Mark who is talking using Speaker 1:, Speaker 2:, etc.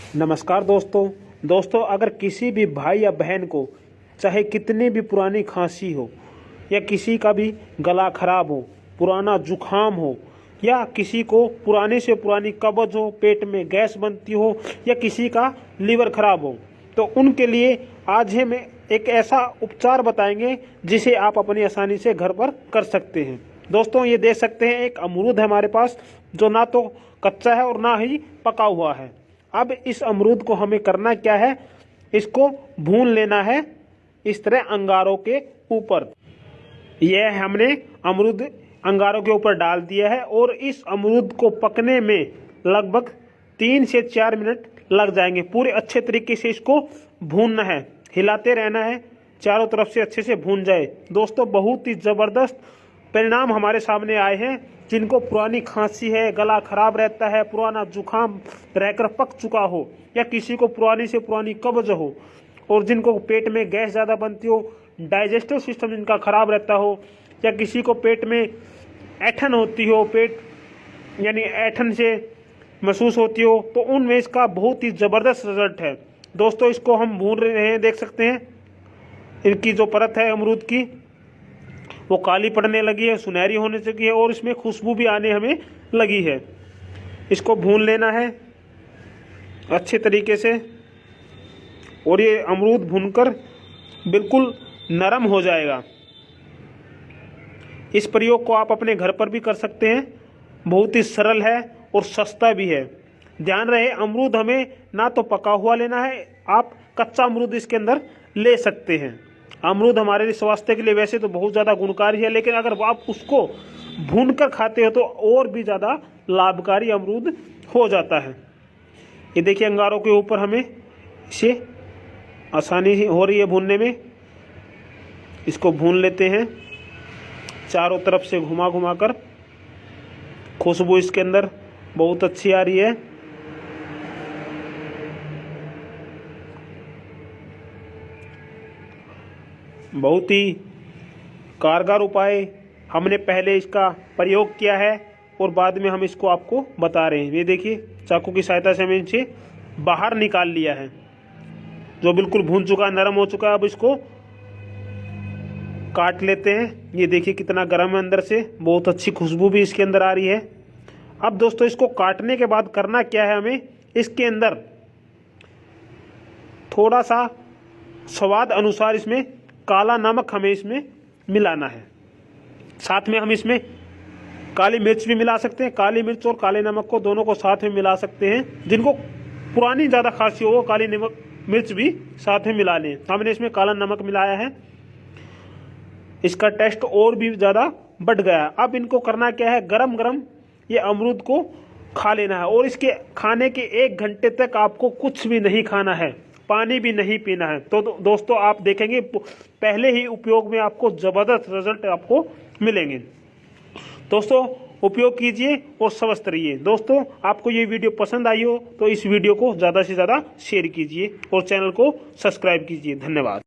Speaker 1: नमस्कार दोस्तों अगर किसी भी भाई या बहन को चाहे कितनी भी पुरानी खांसी हो या किसी का भी गला खराब हो, पुराना जुखाम हो या किसी को पुराने से पुरानी कब्ज हो, पेट में गैस बनती हो या किसी का लीवर खराब हो, तो उनके लिए आज हम एक ऐसा उपचार बताएंगे जिसे आप अपनी आसानी से घर पर कर सकते हैं। दोस्तों ये देख सकते हैं, एक अमरूद है हमारे पास जो ना तो कच्चा है और ना ही पका हुआ है। अब इस अमरूद को हमें करना क्या है, इसको भून लेना है इस तरह अंगारों के ऊपर। यह हमने अमरूद अंगारों के ऊपर डाल दिया है और इस अमरूद को पकने में लगभग 3 से 4 मिनट लग जाएंगे। पूरे अच्छे तरीके से इसको भूनना है, हिलाते रहना है, चारों तरफ से अच्छे से भून जाए। दोस्तों बहुत ही ज़बरदस्त परिणाम हमारे सामने आए हैं। जिनको पुरानी खांसी है, गला खराब रहता है, पुराना जुखाम रहकर पक चुका हो या किसी को पुरानी से पुरानी कब्ज हो और जिनको पेट में गैस ज़्यादा बनती हो, डाइजेस्टिव सिस्टम जिनका खराब रहता हो या किसी को पेट में ऐंठन होती हो, पेट यानी ऐंठन से महसूस होती हो, तो उनमें इसका बहुत ही ज़बरदस्त रिजल्ट है। दोस्तों इसको हम भून रहे हैं, देख सकते हैं इनकी जो परत है अमरूद की वो काली पड़ने लगी है, सुनहरी होने लगी है और इसमें खुशबू भी आने हमें लगी है। इसको भून लेना है अच्छे तरीके से और ये अमरूद भूनकर बिल्कुल नरम हो जाएगा। इस प्रयोग को आप अपने घर पर भी कर सकते हैं, बहुत ही सरल है और सस्ता भी है। ध्यान रहे अमरूद हमें ना तो पका हुआ लेना है, आप कच्चा अमरूद इसके अंदर ले सकते हैं। अमरूद हमारे लिए स्वास्थ्य के लिए वैसे तो बहुत ज़्यादा गुणकारी है, लेकिन अगर आप उसको भूनकर खाते हो तो और भी ज़्यादा लाभकारी अमरूद हो जाता है। ये देखिए अंगारों के ऊपर हमें इसे आसानी हो रही है भूनने में। इसको भून लेते हैं चारों तरफ से घुमा घुमा कर। खुशबू इसके अंदर बहुत अच्छी आ रही है। बहुत ही कारगर उपाय हमने पहले इसका प्रयोग किया है और बाद में हम इसको आपको बता रहे हैं। ये देखिए चाकू की सहायता से हमने इसे बाहर निकाल लिया है, जो बिल्कुल भून चुका, नरम हो चुका है। अब इसको काट लेते हैं। ये देखिए कितना गर्म है अंदर से, बहुत अच्छी खुशबू भी इसके अंदर आ रही है। अब दोस्तों इसको काटने के बाद करना क्या है, हमें इसके अंदर थोड़ा सा स्वाद अनुसार इसमें काला नमक हमें इसमें मिलाना है। साथ में हम इसमें काली मिर्च भी मिला सकते हैं। काली मिर्च और काले नमक को दोनों को साथ में मिला सकते हैं। जिनको पुरानी ज़्यादा खांसी हो वो काली नमक मिर्च भी साथ में मिला लें। हमने इसमें काला नमक मिलाया है, इसका टेस्ट और भी ज़्यादा बढ़ गया है। अब इनको करना क्या है, गरम गरम ये अमरूद को खा लेना है और इसके खाने के 1 घंटे तक आपको कुछ भी नहीं खाना है, पानी भी नहीं पीना है। तो दोस्तों आप देखेंगे पहले ही उपयोग में आपको ज़बरदस्त रिजल्ट आपको मिलेंगे। दोस्तों उपयोग कीजिए और स्वस्थ रहिए। दोस्तों आपको ये वीडियो पसंद आई हो तो इस वीडियो को ज़्यादा से ज़्यादा शेयर कीजिए और चैनल को सब्सक्राइब कीजिए। धन्यवाद।